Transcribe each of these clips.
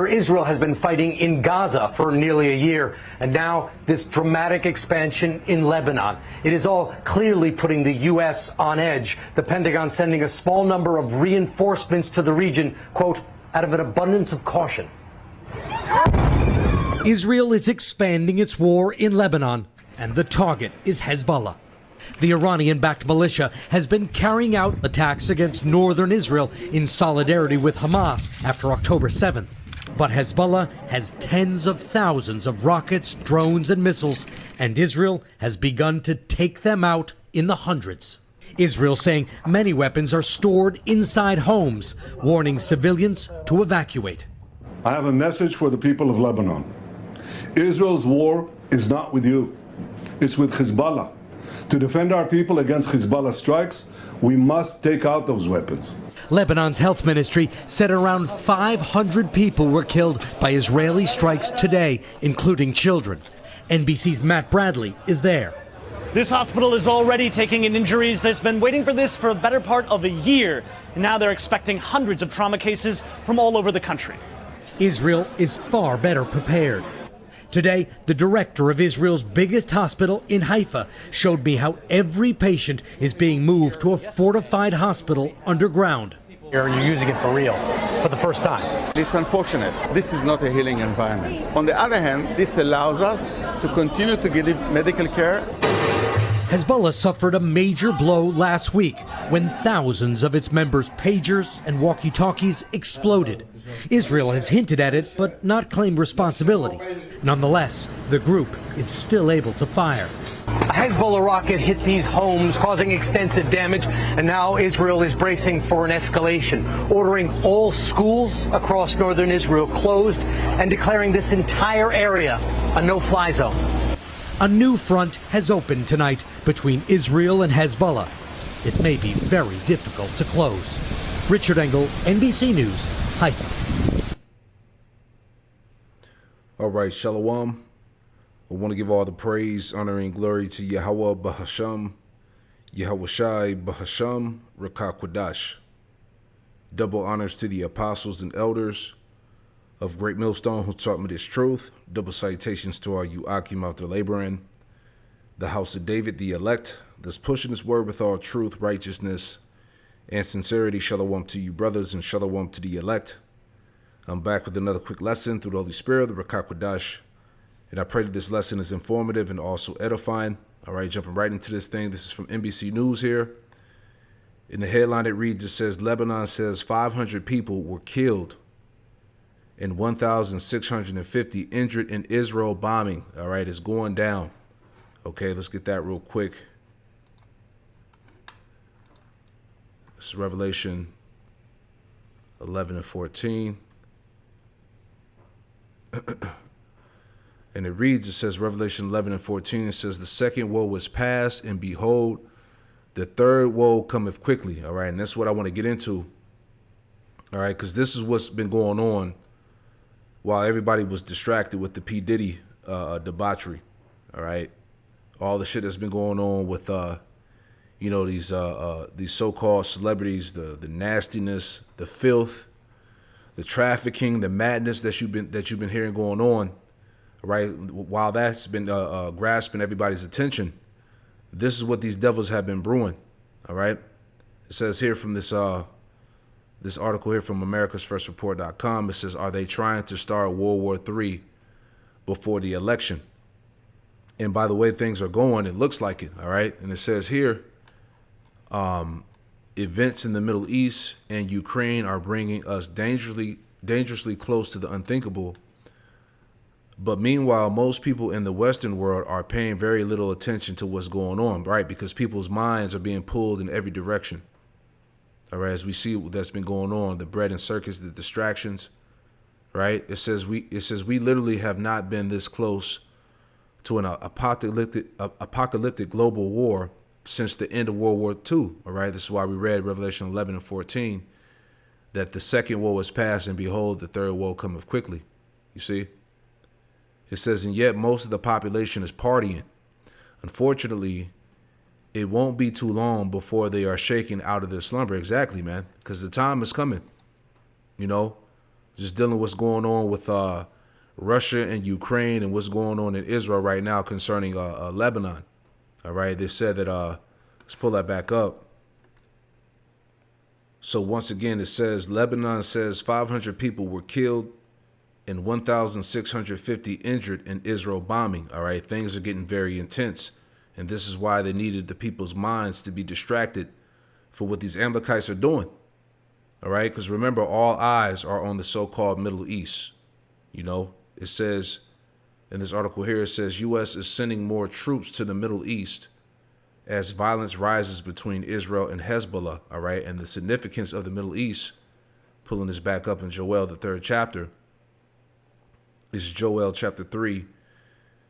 Israel has been fighting in Gaza for nearly a year, and now this dramatic expansion in Lebanon. It is all clearly putting the U.S. on edge. The Pentagon sending a small number of reinforcements to the region, quote, out of an abundance of caution. Israel is expanding its war in Lebanon, and the target is Hezbollah. The Iranian-backed militia has been carrying out attacks against northern Israel in solidarity with Hamas after October 7th. But Hezbollah has tens of thousands of rockets, drones, and missiles, and Israel has begun to take them out in the hundreds. Israel saying many weapons are stored inside homes, warning civilians to evacuate. I have a message for the people of Lebanon. Israel's war is not with you. It's with Hezbollah. To defend our people against Hezbollah strikes, we must take out those weapons. Lebanon's health ministry said around 500 people were killed by Israeli strikes today, including children. NBC's Matt Bradley is there. This hospital is already taking in injuries. There's been waiting for this for the better part of a year. And now they're expecting hundreds of trauma cases from all over the country. Israel is far better prepared. Today, the director of Israel's biggest hospital in Haifa showed me how every patient is being moved to a fortified hospital underground. You're using it for real, for the first time. It's unfortunate. This is not a healing environment. On the other hand, this allows us to continue to give medical care. Hezbollah suffered a major blow last week when thousands of its members' pagers and walkie-talkies exploded. Israel has hinted at it, but not claimed responsibility. Nonetheless, the group is still able to fire. A Hezbollah rocket hit these homes, causing extensive damage, and now Israel is bracing for an escalation, ordering all schools across northern Israel closed and declaring this entire area a no-fly zone. A new front has opened tonight between Israel and Hezbollah. It may be very difficult to close. Richard Engel, NBC News, Haifa. All right, Shalom. I want to give all the praise, honor, and glory to Yahweh Bahasham, Yahweh Shai Bahasham, Rakah Quadash. Double honors to the apostles and elders of Great Millstone who taught me this truth. Double salutations to our Yuakim out there laboring. The house of David, the elect, that's pushing this word with all truth, righteousness, and sincerity. Shalom to you, brothers, and shalom to the elect. I'm back with another quick lesson through the Holy Spirit, the Rakah Quadash. And I pray that this lesson is informative and also edifying. All right, jumping right into this thing. This is from NBC News here. In the headline, it reads, it says, Lebanon says 500 people were killed and 1,650 injured in Israel bombing. All right, it's going down. Okay, let's get that real quick. This is Revelation 11 and 14. And it reads, it says, Revelation 11 and 14, it says, the second woe was past, and behold, the third woe cometh quickly. All right, and that's what I want to get into. All right, because this is what's been going on while everybody was distracted with the P. Diddy debauchery. All right, all the shit that's been going on with, you know, these so-called celebrities, the nastiness, the filth, the trafficking, the madness that you've been hearing going on. Right, while that's been grasping everybody's attention, this is what these devils have been brewing. All right, it says here from this article here from AmericasFirstReport.com. It says, are they trying to start World War III before the election? And by the way things are going, it looks like it. All right, and it says here, events in the Middle East and Ukraine are bringing us dangerously close to the unthinkable. But meanwhile, most people in the Western world are paying very little attention to what's going on, right? Because people's minds are being pulled in every direction. All right, as we see what that's been going on, the bread and circus, the distractions, right? It says we literally have not been this close to an apocalyptic global war since the end of World War II. All right, this is why we read Revelation 11 and 14, that the second woe is past, and behold, the third woe cometh quickly. You see? It says, and yet most of the population is partying. Unfortunately, it won't be too long before they are shaken out of their slumber. Exactly, man, because the time is coming. You know, just dealing with what's going on with Russia and Ukraine and what's going on in Israel right now concerning Lebanon. All right, they said that, let's pull that back up. So once again, it says Lebanon says 500 people were killed and 1,650 injured in Israel bombing. All right, things are getting very intense. And this is why they needed the people's minds to be distracted for what these Amalekites are doing. All right, because remember, all eyes are on the so-called Middle East. You know, it says in this article here, it says U.S. is sending more troops to the Middle East as violence rises between Israel and Hezbollah. All right, and the significance of the Middle East, pulling this back up in Joel, the 3rd chapter, is Joel chapter 3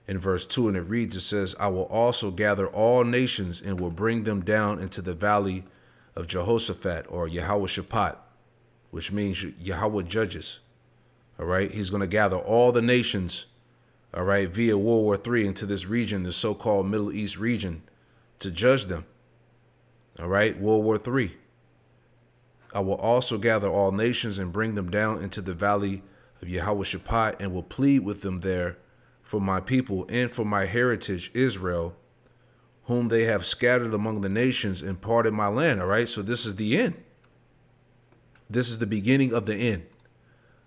and verse 2. And it reads, it says, I will also gather all nations and will bring them down into the valley of Jehoshaphat, or Yahweh Shaphat, which means Yahweh judges. All right, he's going to gather all the nations, all right, via World War III into this region, the so-called Middle East region, to judge them. All right, World War III. I will also gather all nations and bring them down into the valley of Yahweh Shaphat, and will plead with them there for my people and for my heritage Israel, whom they have scattered among the nations and parted my land. All right, so this is the end. This is the beginning of the end.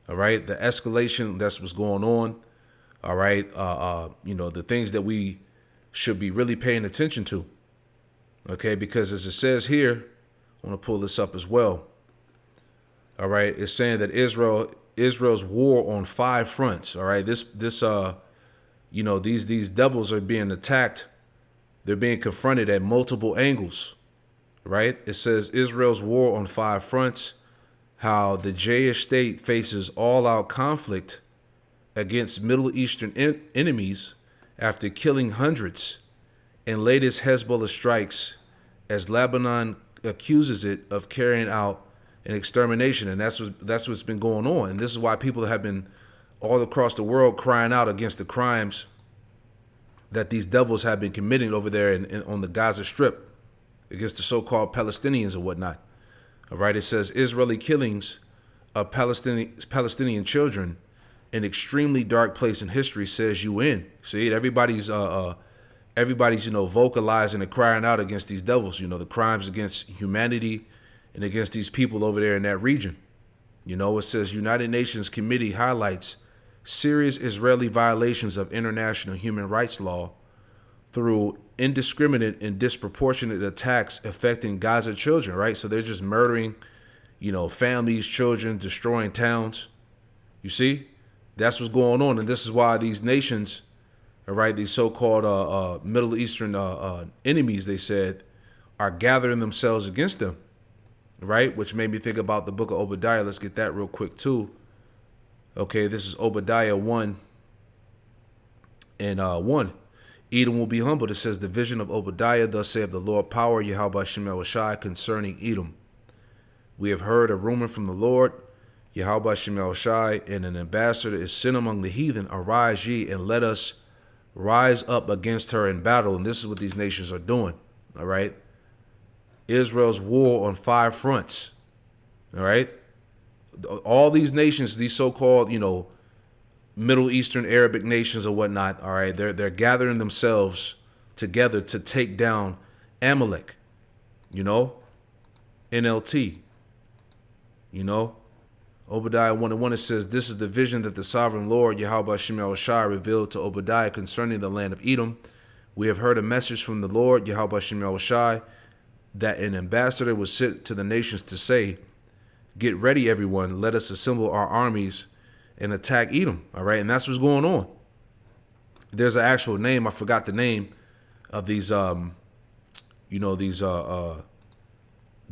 All right, the escalation, that's what's going on. All right, you know, the things that we should be really paying attention to. Okay, because as it says here, I want to pull this up as well. All right, it's saying that Israel's war on 5 fronts. All right, you know, these devils are being attacked. They're being confronted at multiple angles, right? It says Israel's war on 5 fronts, how the Jewish state faces all-out conflict against Middle Eastern enemies after killing hundreds, and latest Hezbollah strikes as Lebanon accuses it of carrying out an extermination. And that's what's been going on. And this is why people have been all across the world crying out against the crimes that these devils have been committing over there on the Gaza Strip against the so-called Palestinians and whatnot. All right, it says Israeli killings of Palestinian children, an extremely dark place in history, says UN. See, everybody's you know, vocalizing and crying out against these devils, you know, the crimes against humanity and against these people over there in that region. You know, it says United Nations Committee highlights serious Israeli violations of international human rights law through indiscriminate and disproportionate attacks affecting Gaza children, right? So they're just murdering, you know, families, children, destroying towns. You see, that's what's going on. And this is why these nations, all right, these so-called Middle Eastern enemies, they said, are gathering themselves against them, right? Which made me think about the book of Obadiah. Let's get that real quick too. Okay, this is Obadiah 1 and 1. Edom will be humbled. It says, the vision of Obadiah, thus saith the Lord, power Yahweh Shemel Shai, concerning Edom. We have heard a rumor from the Lord, Yahweh Shemel Shai, and an ambassador is sent among the heathen. Arise ye, and let us rise up against her in battle. And this is what these nations are doing, all right? Israel's war on 5 fronts, all right? All these nations, these so-called, you know, Middle Eastern Arabic nations or whatnot, all right, they're gathering themselves together to take down Amalek, you know, NLT, you know. Obadiah 1:1, it says, this is the vision that the sovereign Lord, Yahweh Shemel Shai, revealed to Obadiah concerning the land of Edom. We have heard a message from the Lord, Yahweh Shemel Shai, that an ambassador was sent to the nations to say, get ready, everyone. Let us assemble our armies and attack Edom. All right. And that's what's going on. There's an actual name. I forgot the name of these, you know, these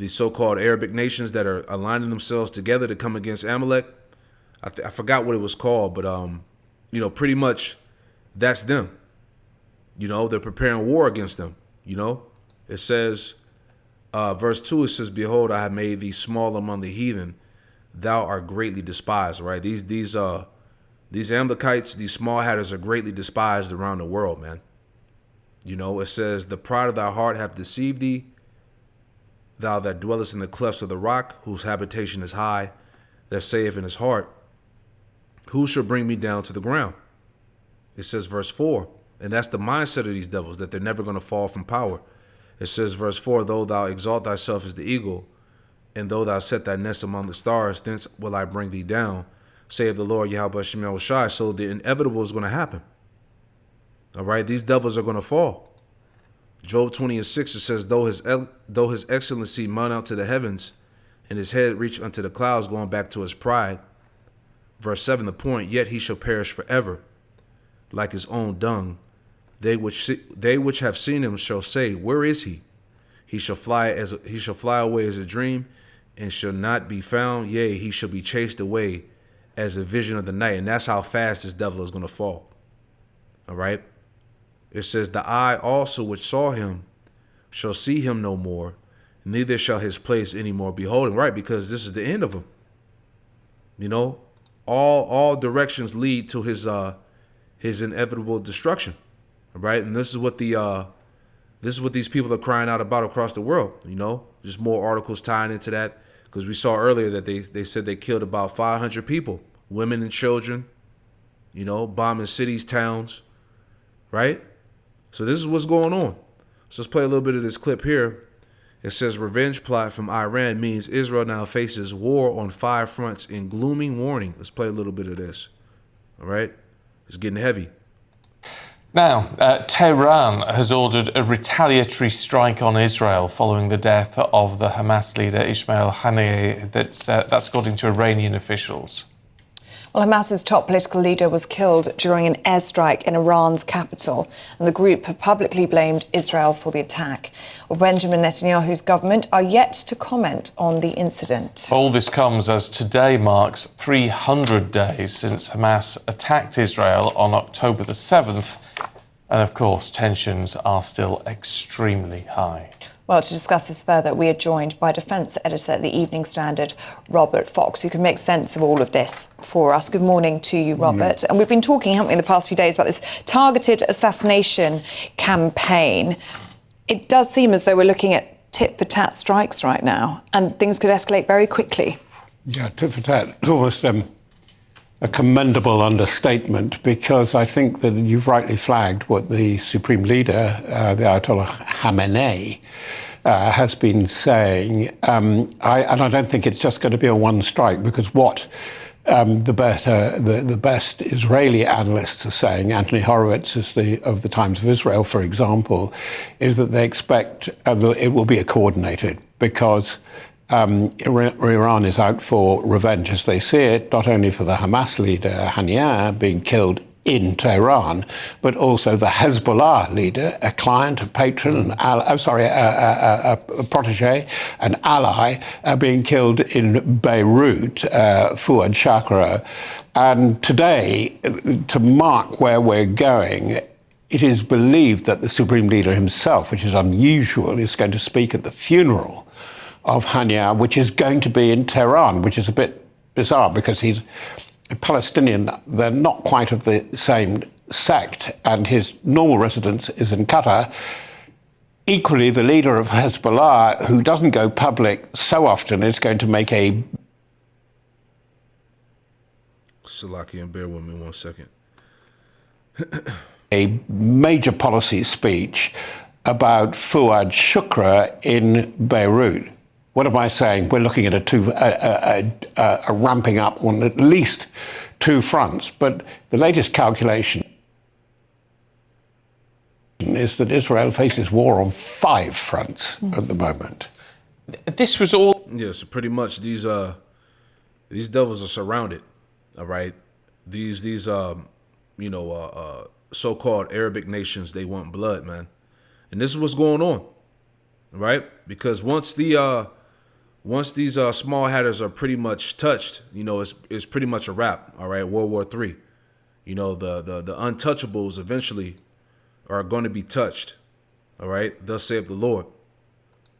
so-called Arabic nations that are aligning themselves together to come against Amalek. I forgot what it was called, but, you know, pretty much that's them. You know, they're preparing war against them. You know, it says, verse 2, it says, behold, I have made thee small among the heathen. Thou art greatly despised, right? These Amalekites, these small hatters are greatly despised around the world, man. You know, it says, the pride of thy heart hath deceived thee. Thou that dwellest in the clefts of the rock, whose habitation is high, that saith in his heart, who shall bring me down to the ground? It says verse 4, and that's the mindset of these devils, that they're never going to fall from power. It says verse 4, though thou exalt thyself as the eagle, and though thou set thy nest among the stars, thence will I bring thee down, saith the Lord Yahweh Shem Yahushai. So the inevitable is going to happen. All right, these devils are going to fall. Job 20:6, it says, though his excellency mount out to the heavens, and his head reach unto the clouds, going back to his pride. Verse 7, the point, yet he shall perish forever, like his own dung. They which have seen him shall say, where is he? He shall fly away as a dream, and shall not be found. Yea, he shall be chased away as a vision of the night. And that's how fast this devil is going to fall. All right. It says, the eye also which saw him shall see him no more, neither shall his place any more behold him. Right, because this is the end of him. You know, all directions lead to his inevitable destruction. All right, and this is what these people are crying out about across the world. You know, just more articles tying into that, because we saw earlier that they said they killed about 500 people, women and children. You know, bombing cities, towns. Right. So this is what's going on. So let's play a little bit of this clip here. It says, revenge plot from Iran means Israel now faces war on 5 fronts in gloomy warning. Let's play a little bit of this. All right. It's getting heavy. Now, Tehran has ordered a retaliatory strike on Israel following the death of the Hamas leader Ismail Haniyeh. That's according to Iranian officials. Well, Hamas's top political leader was killed during an airstrike in Iran's capital, and the group have publicly blamed Israel for the attack. Well, Benjamin Netanyahu's government are yet to comment on the incident. All this comes as today marks 300 days since Hamas attacked Israel on October the 7th, and of course tensions are still extremely high. Well, to discuss this further, we are joined by Defence Editor at the Evening Standard, Robert Fox, who can make sense of all of this for us. Good morning to you, Robert. And we've been talking, haven't we, in the past few days about this targeted assassination campaign. It does seem as though we're looking at tit-for-tat strikes right now, and things could escalate very quickly. Yeah, tit-for-tat is almost a commendable understatement, because I think that you've rightly flagged what the Supreme Leader, the Ayatollah Khamenei, has been saying. And I don't think it's just going to be a one strike, because what the best Israeli analysts are saying, Anthony Horowitz of the Times of Israel, for example, is that they expect that it will be a coordinated, because Iran is out for revenge, as they see it, not only for the Hamas leader Haniyeh being killed in Tehran, but also the Hezbollah leader, a client, a patron, a protege, an ally, being killed in Beirut, Fouad Shakra. And today, to mark where we're going, it is believed that the Supreme Leader himself, which is unusual, is going to speak at the funeral of Haniyeh, which is going to be in Tehran, which is a bit bizarre because he's a Palestinian. They're not quite of the same sect, and his normal residence is in Qatar. Equally, the leader of Hezbollah, who doesn't go public so often, is going to make a... Salakian, bear with me 1 second. a major policy speech about Fouad Shukra in Beirut. What am I saying? We're looking at a ramping up on at least 2 fronts. But the latest calculation is that Israel faces war on 5 fronts at the moment. This was all... Yeah, so pretty much these devils are surrounded, all right? These so-called Arabic nations, they want blood, man. And this is what's going on, right? Because once these small hatters are pretty much touched, it's pretty much a wrap. All right, World War III. The untouchables eventually are going to be touched. All right, thus saith the Lord.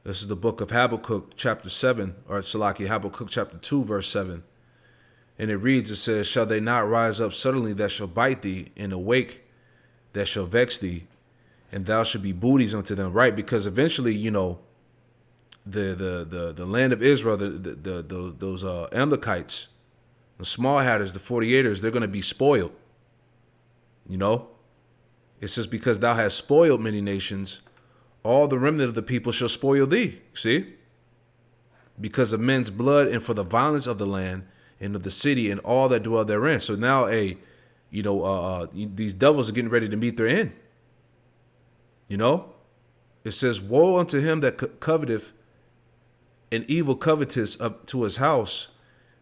This is the book of Habakkuk, chapter 7, or Habakkuk, chapter 2, verse 7. And it reads, it says, shall they not rise up suddenly that shall bite thee, and awake that shall vex thee, and thou shalt be booties unto them, right? Because eventually, the land of Israel, those Amalekites, The small hatters, the 48ers, they're going to be spoiled. You know? It says, because thou hast spoiled many nations, all the remnant of the people shall spoil thee. See? Because of men's blood and for the violence of the land and of the city and all that dwell therein. So now, these devils are getting ready to meet their end. You know? It says, woe unto him that coveteth an evil covetous up to his house,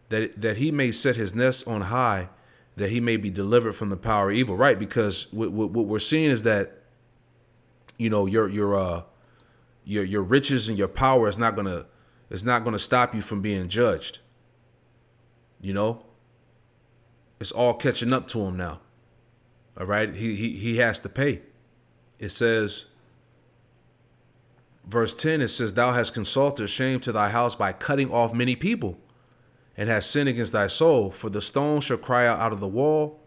that he may set his nest on high, that he may be delivered from the power of evil. Right? Because what we're seeing is that, you know, your riches and your power is not gonna stop you from being judged. You know, it's all catching up to him now. All right, he has to pay. It says, verse 10, it says, thou hast consulted shame to thy house by cutting off many people, and hast sinned against thy soul. For the stone shall cry out of the wall,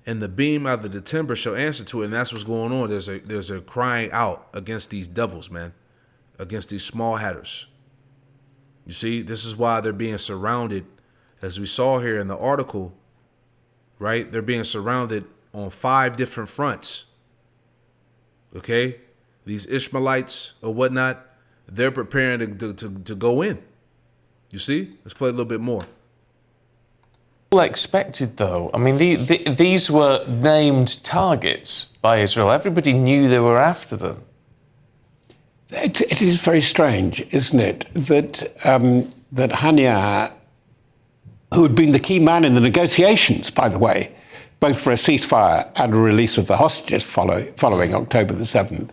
and the beam out of the timber shall answer to it. And that's what's going on. There's a crying out against these devils, man, against these small hatters. You see, this is why they're being surrounded, as we saw here in the article, right? They're being surrounded on 5 different fronts. Okay? These Ishmaelites or whatnot, they're preparing to go in. You see? Let's play a little bit more. All expected, though. I mean, these were named targets by Israel. Everybody knew they were after them. It is very strange, isn't it, that Haniyeh, who had been the key man in the negotiations, by the way, both for a ceasefire and a release of the hostages following October the 7th,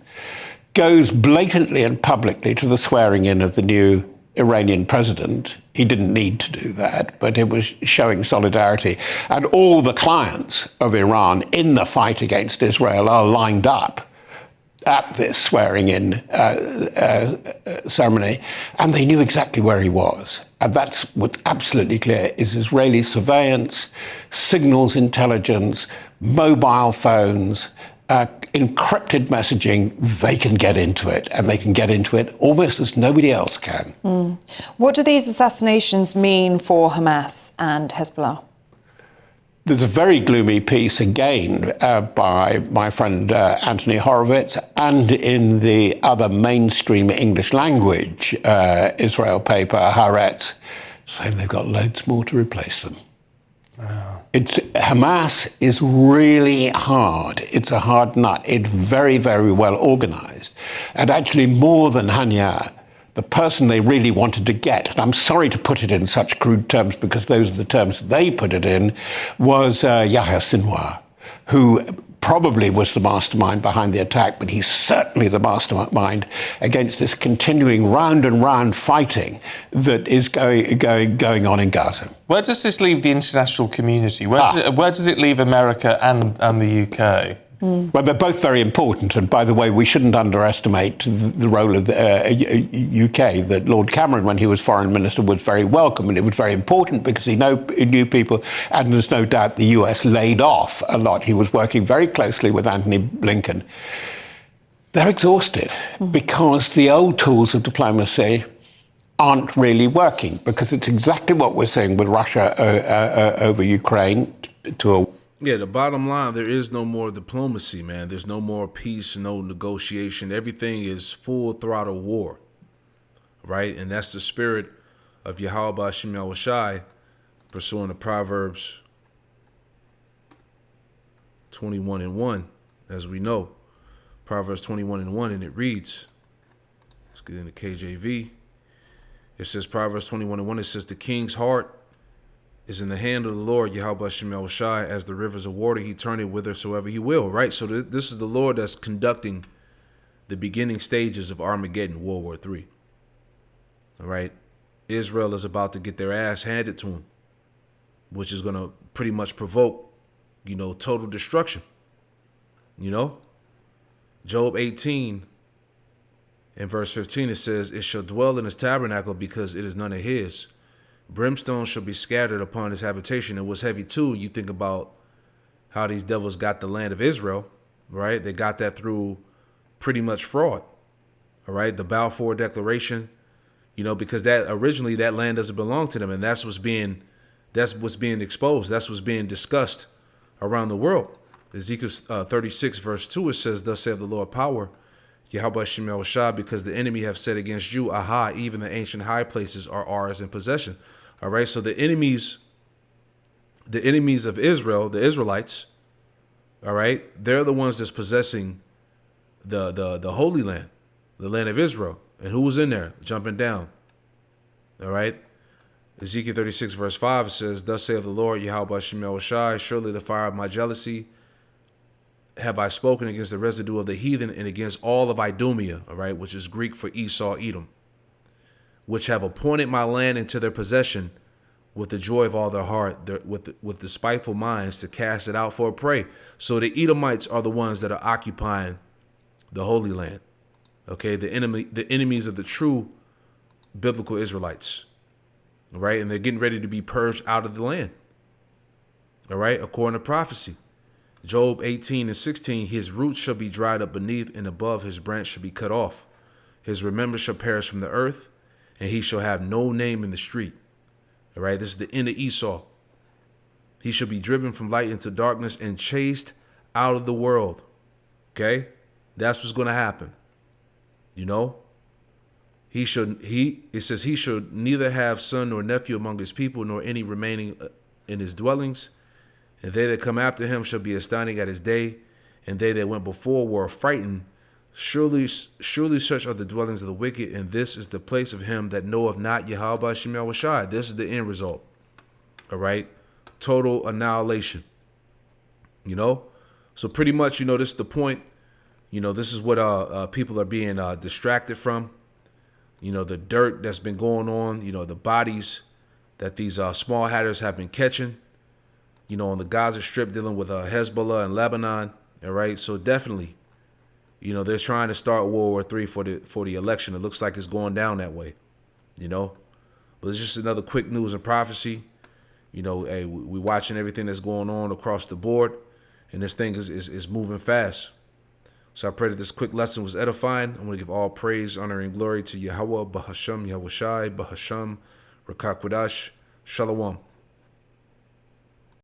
goes blatantly and publicly to the swearing in of the new Iranian president. He didn't need to do that, but it was showing solidarity. And all the clients of Iran in the fight against Israel are lined up at this swearing-in ceremony, and they knew exactly where he was. And that's what's absolutely clear, is Israeli surveillance, signals intelligence, mobile phones, encrypted messaging. They can get into it, and they can get into it almost as nobody else can. What do these assassinations mean for Hamas and Hezbollah? There's a very gloomy piece again by my friend Anthony Horowitz, and in the other mainstream English language Israel paper, Haaretz, saying they've got loads more to replace them. Wow. Hamas is really hard. It's a hard nut. It's very, very well organized. And actually more than Haniyeh, the person they really wanted to get, and I'm sorry to put it in such crude terms because those are the terms they put it in, was Yahya Sinwar, who probably was the mastermind behind the attack, but he's certainly the mastermind against this continuing round and round fighting that is going on in Gaza. Where does this leave the international community? Where does it leave America and the UK? Well, they're both very important. And by the way, we shouldn't underestimate the role of the UK, that Lord Cameron, when he was foreign minister, was very welcome. And it was very important because he knew people. And there's no doubt the US laid off a lot. He was working very closely with Anthony Blinken. They're exhausted because the old tools of diplomacy aren't really working, because it's exactly what we're seeing with Russia over Ukraine Yeah, the bottom line, there is no more diplomacy, man. There's no more peace, no negotiation. Everything is full throttle war, right? And that's the spirit of Yahweh Ba'ashem Yahushai, pursuing the Proverbs 21:1, as we know. Proverbs 21:1, and it reads, let's get into KJV. It says, Proverbs 21:1, it says, the king's heart is in the hand of the Lord, Yahweh Shem Yahushai, as the rivers of water, he turn it whithersoever he will, right? So this is the Lord that's conducting the beginning stages of Armageddon, World War III. All right? Israel is about to get their ass handed to them, which is going to pretty much provoke, total destruction. Job 18 and verse 15, it says, it shall dwell in his tabernacle because it is none of his. Brimstone shall be scattered upon his habitation. It was heavy too. You think about how these devils got the land of Israel, right? They got that through pretty much fraud, all right? The Balfour Declaration, because that originally that land doesn't belong to them, and that's what's being That's what's being exposed. That's what's being discussed around the world. Ezekiel 36 verse 2, it says, thus saith the Lord power, Yahweh Shemel Shah, because the enemy have said against you, aha, even the ancient high places are ours in possession. All right, so the enemies of Israel, the Israelites, all right, they're the ones that's possessing the Holy Land, the land of Israel. And who was in there jumping down? All right. Ezekiel 36 verse 5 says, thus saith the Lord, Yahweh Shemel Shai, surely the fire of my jealousy have I spoken against the residue of the heathen and against all of Idumea, all right, which is Greek for Esau, Edom, which have appointed my land into their possession with the joy of all their heart, with the spiteful minds to cast it out for a prey. So the Edomites are the ones that are occupying the Holy Land. Okay, the enemies of the true biblical Israelites. All right, and they're getting ready to be purged out of the land. All right, according to prophecy. Job 18 and 16, his roots shall be dried up beneath, and above his branch shall be cut off. His remembrance shall perish from the earth, and he shall have no name in the street. All right, this is the end of Esau. He shall be driven from light into darkness and chased out of the world. Okay, that's what's going to happen. You know, it says he should neither have son nor nephew among his people, nor any remaining in his dwellings. And they that come after him shall be astounding at his day, and they that went before were frightened. Surely such are the dwellings of the wicked, and this is the place of him that knoweth not Yahweh Shemel Shai. This is the end result. All right, total annihilation. You know, so pretty much, you know, this is the point. You know, this is what people are being distracted from. You know, the dirt that's been going on. You know, the bodies that these small hatters have been catching. You know, on the Gaza Strip, dealing with Hezbollah and Lebanon. All right, so definitely, you know, they're trying to start World War III for the election. It looks like it's going down that way. You know, but it's just another quick news and prophecy. You know, hey, we're watching everything that's going on across the board, and this thing is moving fast. So I pray that this quick lesson was edifying. I'm going to give all praise, honor, and glory to Yahweh, Bahasham, Yahweh Shai, Bahasham, Rakak Wadash, Shalom.